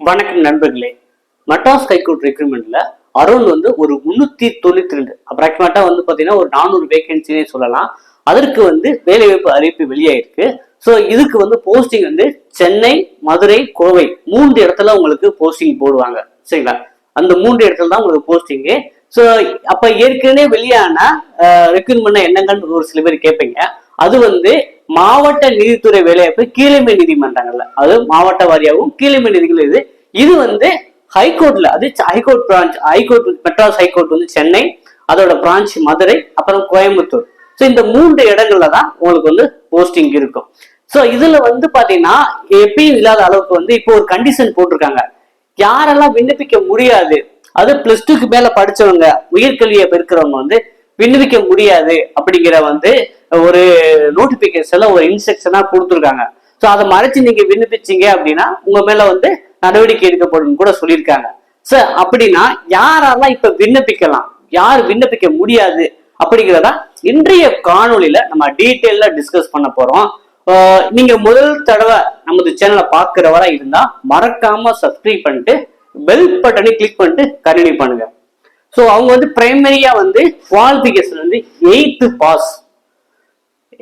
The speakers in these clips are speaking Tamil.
வணக்கம் நண்பர்களே. மெட்ராஸ் ஹைகோர்ட் ரெக்ரூட்மெண்ட்ல அரௌண்ட் ஒரு 392 அப்ராக்சிமேட்டா பாத்தீங்கன்னா ஒரு 400 வேகன்சினே சொல்லலாம். அதற்கு வேலைவாய்ப்பு அறிவிப்பு வெளியாயிருக்கு. ஸோ இதுக்கு போஸ்டிங் சென்னை, மதுரை, கோவை 3 இடத்துல உங்களுக்கு போஸ்டிங் போடுவாங்க. சரிங்களா? அந்த 3 இடத்துல தான் உங்களுக்கு போஸ்டிங்கு. ஸோ அப்ப ஏற்கனவே வெளியான ரெக்ரூட்மெண்ட் என்னங்கன்னு ஒரு சில பேர் கேட்பீங்க. அது மாவட்ட நீதித்துறை வேலைவாய்ப்பு கீழமை நீதிமன்றங்கள்ல, அது மாவட்ட வாரியாகவும் கீழமை நீதிகள் இது ஹைகோர்ட்ல, அது high court branch, high court Madras high court Chennai, அதோட பிரான்ச் மதுரை, அப்புறம் கோயம்புத்தூர். ஸோ இந்த 3 இடங்கள்ல தான் உங்களுக்கு போஸ்டிங் இருக்கும். ஸோ இதுல பாத்தீங்கன்னா எப்பயும் இல்லாத அளவுக்கு இப்போ ஒரு கண்டிஷன் போட்டிருக்காங்க. யாரெல்லாம் விண்ணப்பிக்க முடியாது, அது +2க்கு மேல படிச்சவங்க, உயர்கல்வியை பெருக்கிறவங்க விண்ணப்பிக்க முடியாது அப்படிங்கிற ஒரு நோட்டிபிகேஷன்ல ஒரு இன்ஸ்ட்ரக்ஷனா கொடுத்துருக்காங்க. ஸோ அதை மறைச்சு நீங்க விண்ணப்பிச்சீங்க அப்படின்னா உங்க மேல நடவடிக்கை எடுக்கப்படும் கூட சொல்லியிருக்காங்க. ஸோ அப்படின்னா யாரெல்லாம் இப்ப விண்ணப்பிக்கலாம், யார் விண்ணப்பிக்க முடியாது அப்படிங்கிறதா இன்றைய காணொலியில நம்ம டீட்டெயில டிஸ்கஸ் பண்ண போறோம். நீங்க முதல் தடவை நமது சேனலை பார்க்கிறவரா இருந்தா மறக்காம சப்ஸ்கிரைப் பண்ணிட்டு பெல் பட்டனை கிளிக் பண்ணிட்டு கண்டினியூ பண்ணுங்க. ஸோ அவங்க பிரைமரியா qualification 8th pass,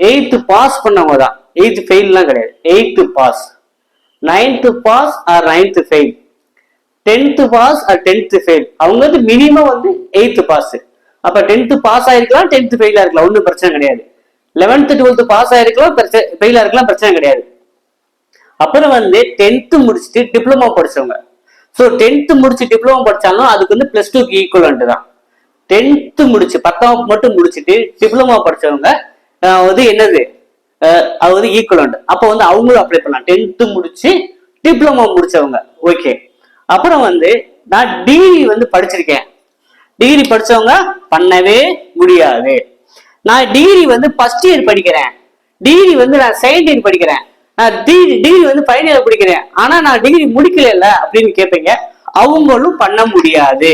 8th pass பண்ணவங்க தான், 8th ஃபெயில்லாம் கிடையாது, 8th pass, 9th pass or 9th fail, 10th pass or 10th fail. அவங்க மினிமம் 8th பாஸ். அப்ப 10th பாஸ் ஆயிருக்கலாம், 10th ஃபெயிலா இருக்கலாம், ஒன்றும் பிரச்சனை கிடையாது. 11th 12th பாஸ் ஆயிருக்கலாம், ஃபெயிலா இருக்கலாம், பிரச்சனை கிடையாது. அப்புறம் 10th முடிச்சுட்டு டிப்ளமோ படிச்சவங்க. ஸோ 10th முடிச்சு டிப்ளமோ படிச்சாலும் அதுக்கு +2க்கு ஈக்குவலண்ட் தான். 10th முடிச்சு 10ஆம் மட்டும் முடிச்சுட்டு டிப்ளமோ படிச்சவங்க என்னது அது ஈக்குவலண்ட். அப்போ அவங்களும் அப்ளை பண்ணலாம். 10th முடிச்சு டிப்ளமோ முடிச்சவங்க. ஓகே. அப்புறம் நான் டிகிரி படிச்சிருக்கேன், டிகிரி படிச்சவங்க பண்ணவே முடியாது. நான் டிகிரி ஃபர்ஸ்ட் இயர் படிக்கிறேன், டிகிரி நான் செகண்ட் இயர் படிக்கிறேன், நான் டிகிரி ஃபைனல் இயர் படிக்கிறேன், ஆனா நான் டிகிரி முடிக்கல அப்படின்னு கேட்பீங்க. அவங்களும் பண்ண முடியாது.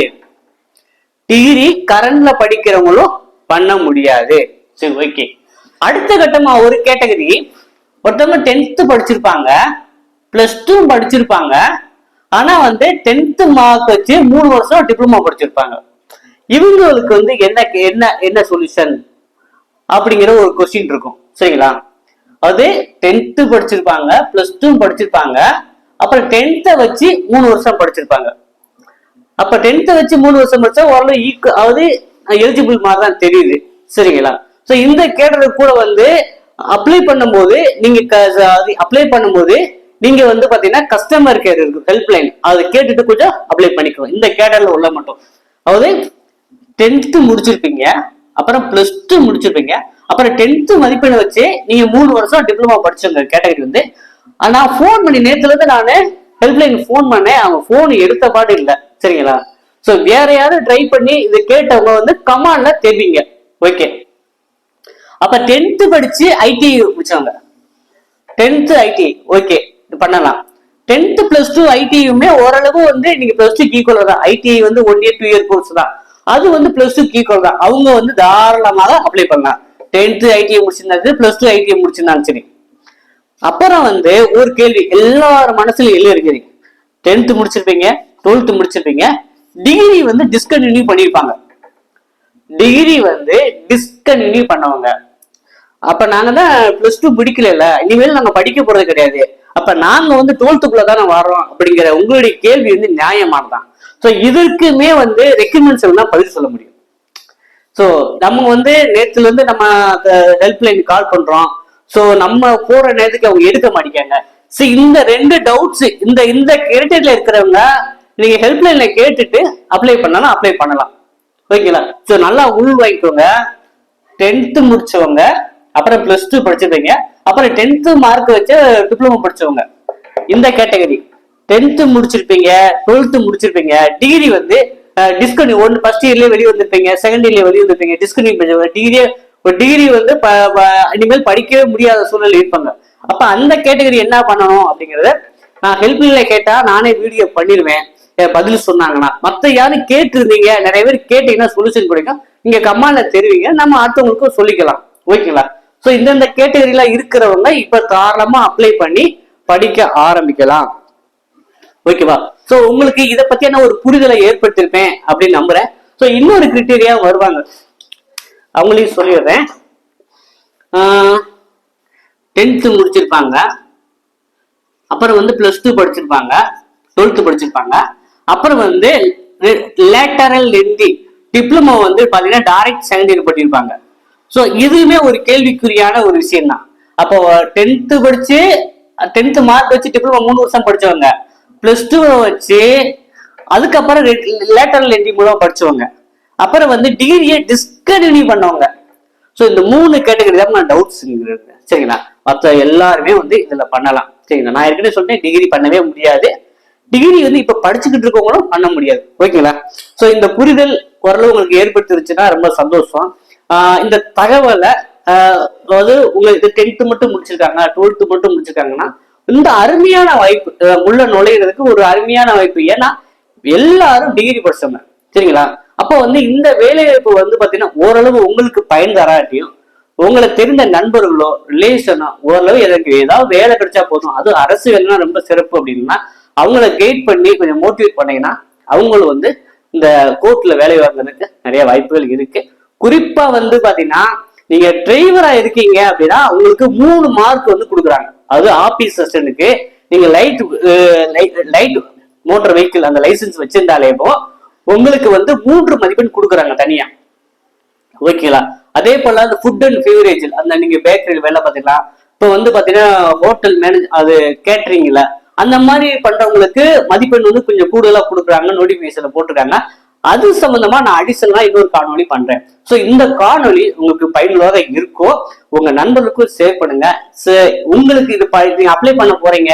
டிகிரி கரண்ட்ல படிக்கிறவங்களும் பண்ண முடியாது. சரி, ஓகே. அடுத்த கட்டமா ஒரு கேட்டகரி, ஒருத்தவங்க 10th படிச்சிருப்பாங்க, +2 படிச்சிருப்பாங்க, ஆனா 10th மார்க் வச்சு 3 வருஷம் டிப்ளமோ படிச்சிருப்பாங்க. இவங்களுக்கு என்ன என்ன சொல்யூஷன் அப்படிங்கிற ஒரு கொஸ்டின் இருக்கும். சரிங்களா? அது 10th படிச்சிருப்பாங்க, +2 படிச்சிருப்பாங்க, அப்புறம் 10th வச்சு 3 வருஷம் படிச்சிருப்பாங்க. அப்ப 10th வச்சு 3 வருஷம் படிச்சா ஓரளவு எலிஜிபிள் மாதிரி தான் தெரியுது. சரிங்களா? சோ இந்த கேட்டது கூட அப்ளை பண்ணும்போது நீங்க பாத்தீங்கன்னா கஸ்டமர் கேர் இருக்கு, ஹெல்ப்லைன், அதை கேட்டுட்டு கொஞ்சம் அப்ளை பண்ணிக்கணும். இந்த கேட்டர்ல உள்ள மட்டும், அதாவது 10th முடிச்சிருப்பீங்க, அப்புறம் +2 முடிச்சிருப்பீங்க, அப்புறம் 10th மதிப்பெண் வச்சு நீங்க 3 வருஷம் டிப்ளமா படிச்சவங்க கேட்டகரி நான் போன் பண்ணி நேத்துல நானு ஹெல்ப்லைன் போன் பண்ணேன், அவங்க போன் எடுத்த பாடு இல்லை. சரிங்களா? சோ வேற யாரும் ட்ரை பண்ணி இதை கேட்டவங்க கமாண்ட்ல தெரிவிங்க. ஓகே. அப்ப 10th படிச்சு ஐடி முடிச்சவங்க, 10th ஐடி ஓகே பண்ணலாம். 10th +2 ஐடியுமே ஓரளவு நீங்க +2 ஈக்குவல் தான். ஐடிஐ 1 year 2 year கோர்ஸ் தான், அது +2 ஈக்குவல் தான். அவங்க தாராளமாக அப்ளை பண்ணலாம். 10th ஐடிஐ முடிச்சிருந்தாலும் +2 ஐடிஐ முடிச்சிருந்தாலும் சரி. அப்புறம் ஒரு கேள்வி எல்லாரும் மனசுல இருக்குது. 10th முடிச்சிருப்பீங்க, 12th முடிச்சிருப்பீங்க, டிகிரி டிஸ்கண்டினியூ பண்ணிருப்பாங்க. டிகிரி டிஸ்கண்டினியூ பண்ணவங்க, அப்ப நாங்க தான் +2 முடிக்கல, இனிமேல் நாங்க படிக்க போறது கிடையாது, அப்ப நாங்க 12th தானே வர்றோம் அப்படிங்கிற உங்களுடைய கேள்வி நியாயமானதான். சோ இதற்குமே ரெக்ரூட்மெண்ட்ஸ் தான் பதில் சொல்ல முடியும். சோ நம்ம நேத்துல நம்ம ஹெல்ப்லைன் கால் பண்றோம். சோ நம்ம போற நேரத்துக்கு அவங்க எடுக்க மாட்டேங்காங்க. சோ இந்த 2 டவுட்ஸ் இந்த கேட்டகரியில இருக்கிறவங்க நீங்க ஹெல்ப்லைன்ல கேட்டுட்டு அப்ளை பண்ணாலும் அப்ளை பண்ணலாம். ஓகேங்களா? சோ நல்லா உள் வாங்கிக்கோங்க. 10th முடிச்சவங்க, அப்புறம் +2 படிச்சிருப்பீங்க, அப்புறம் 10th மார்க் வச்சு டிப்ளமோ படிச்சவங்க, இந்த கேட்டகரி 10th முடிச்சிருப்பீங்க, 12th முடிச்சிருப்பீங்க, டிகிரி டிஸ்கண்டினியூ, ஒன்னு ஃபர்ஸ்ட் இயர்லயே வெளியே வந்திருப்பீங்க, செகண்ட் இயர்லயே வெளியே வந்திருப்பீங்க, டிஸ்கண்டினியூ டிகிரி இனிமேல் படிக்கவே முடியாத சூழ்நிலை இருப்பாங்க. அப்ப அந்த கேட்டகரி என்ன பண்ணணும் அப்படிங்கறத நான் ஹெல்ப்லைன்ல கேட்டா நானே வீடியோ பண்ணிடுவேன். பதில் சொன்னாங்கன்னா, மத்த யாரும் கேட்டு இருந்தீங்க, நிறைய பேர் கேட்டீங்கன்னா சொல்யூஷன் கிடைக்கும், இங்க கமெண்ட்ல தெரிவிங்க, நம்ம அடுத்தவங்களுக்கும் சொல்லிக்கலாம். ஓகேங்களா? சோ இந்த கேட்டகரியில இருக்கிறவங்க இப்ப தாராளமா அப்ளை பண்ணி படிக்க ஆரம்பிக்கலாம். ஓகேவா? சோ உங்களுக்கு இதை பத்தியான ஒரு புரிதலை ஏற்படுத்திருப்பேன் அப்படின்னு நம்புறேன். சோ இன்னொரு கிரிட்டீரியா வருவாங்க, அவங்களையும் சொல்லிடுறேன். 10th முடிச்சிருப்பாங்க, அப்புறம் வந்து +2 படிச்சிருப்பாங்க, 12th படிச்சிருப்பாங்க, அப்புறம் வந்து லேட்டரல் லெந்தி டிப்ளமோ வந்து பாத்தீங்கன்னா டைரக்ட் செகண்ட் இயர் பண்ணிருப்பாங்க. ஸோ இதுவுமே ஒரு கேள்விக்குறியான ஒரு விஷயம் தான். அப்போ 10th படிச்சு 10th மார்க் வச்சு டிப்ளமோ 3 வருஷம் படிச்சவங்க, +2 வச்சு அதுக்கப்புறம் லேட்டரல் லெந்தி மூலம் படிச்சவங்க, அப்புறம் வந்து டிகிரியை டிஸ்கண்டினியூ பண்ணவங்க. ஸோ இந்த 3 கேட்டகரி தான் நான் டவுட்ஸ் சரிங்களா? மற்ற எல்லாருமே வந்து இதுல பண்ணலாம் சரிங்களா? நான் ஏற்கனவே சொல்லிட்டேன், டிகிரி பண்ணவே முடியாது, டிகிரி வந்து இப்ப படிச்சுக்கிட்டு இருக்கவங்களும் பண்ண முடியாது. ஓகேங்களா? சோ இந்த புரிதல் ஓரளவு உங்களுக்கு ஏற்படுத்திருச்சுன்னா ரொம்ப சந்தோஷம். இந்த தகவலை அதாவது உங்களுக்கு 10th மட்டும் முடிச்சிருக்காங்க, 12th மட்டும் முடிச்சிருக்காங்கன்னா இந்த அருமையான வாய்ப்பு உள்ள நுழையிறதுக்கு ஒரு அருமையான வாய்ப்பு. ஏன்னா எல்லாரும் டிகிரி படிச்சவங்க சரிங்களா? அப்போ வந்து இந்த வேலைவாய்ப்பு வந்து பாத்தீங்கன்னா ஓரளவு உங்களுக்கு பயன் தராட்டியும் உங்களுக்கு தெரிந்த நண்பர்களோ ரிலேஷனோ ஓரளவு எனக்கு ஏதாவது வேலை கிடைச்சா போதும், அது அரசு வேலைன்னா ரொம்ப சிறப்பு அப்படின்னா அவங்கள கைட் பண்ணி கொஞ்சம் மோட்டிவேட் பண்ணீங்கன்னா அவங்களும் வந்து இந்த கோர்ட்ல வேலை வாங்குறதுக்கு நிறைய வாய்ப்புகள் இருக்கு. குறிப்பா வந்து பாத்தீங்கன்னா நீங்க டிரைவரா இருக்கீங்க அப்படின்னா உங்களுக்கு 3 மார்க் வந்து கொடுக்குறாங்க. அது ஆபீஸ் அசிஸ்டன்ட்க்கு நீங்க லைட் மோட்டார் வெஹிக்கிள் அந்த லைசன்ஸ் வச்சிருந்தாலே உங்களுக்கு வந்து 3 மதிப்பெண் கொடுக்குறாங்க தனியா. ஓகேங்களா? அதே போல அந்த ஃபுட் அண்ட் ஃபீவரேஜ் அந்த நீங்க பேக்கரியில் வேலை பார்த்தீங்களா, இப்போ வந்து பாத்தீங்கன்னா ஹோட்டல் மேனேஜ் அது கேட்டரிங்ல அந்த மாதிரி பண்றவங்களுக்கு மதிப்பெண் வந்து கொஞ்சம் கூடுதலா கொடுக்குறாங்க, நோட்டிபிகேஷன்ல போட்டிருக்காங்க. அது சம்பந்தமா நான் அடிஷனலா இன்னொரு காணொலி பண்றேன். ஸோ இந்த காணொலி உங்களுக்கு பயனுள்ளதாக இருக்கும், உங்க நண்பர்களுக்கும் ஷேர் பண்ணுங்க. உங்களுக்கு இது நீங்க அப்ளை பண்ண போறீங்க,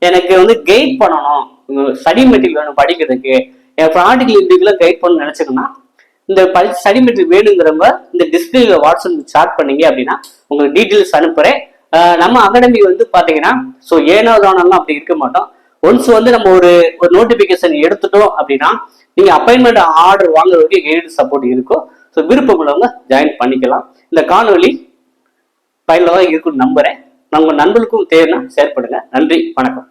எனக்கு வந்து கைட் பண்ணணும், ஸ்டடி மெட்டீரியல் வேணும் படிக்கிறதுக்கு, என் ப்ராக்டிகல் இன்டர்வியூல கைட் பண்ணணும்னு நினைச்சுக்கோன்னா இந்த ஸ்டடி மெட்டீரியல் வேணுங்கிறவங்க இந்த டிஸ்பிளேல வாட்ஸ்அப் சாட் பண்ணீங்க அப்படின்னா உங்களுக்கு டீட்டெயில்ஸ் அனுப்புறேன். நம்ம அகாடமி வந்து பாத்தீங்கன்னா ஸோ ஏனோதானம்லாம் அப்படி இருக்க மாட்டோம். ஒன்ஸ் வந்து நம்ம ஒரு நோட்டிபிகேஷன் எடுத்துட்டோம் அப்படின்னா நீங்க அப்பாயின்மெண்ட் ஆர்டர் வாங்குறதுக்கு கைடு சப்போர்ட் இருக்கும். ஸோ விருப்பம் உள்ளவங்க ஜாயின் பண்ணிக்கலாம். இந்த காணொலி பயனுள்ளதாக இருக்குன்னு நம்புறேன். நம்ம நண்பர்களுக்கும் தேவைன்னா ஷேர் பண்ணுங்க. நன்றி, வணக்கம்.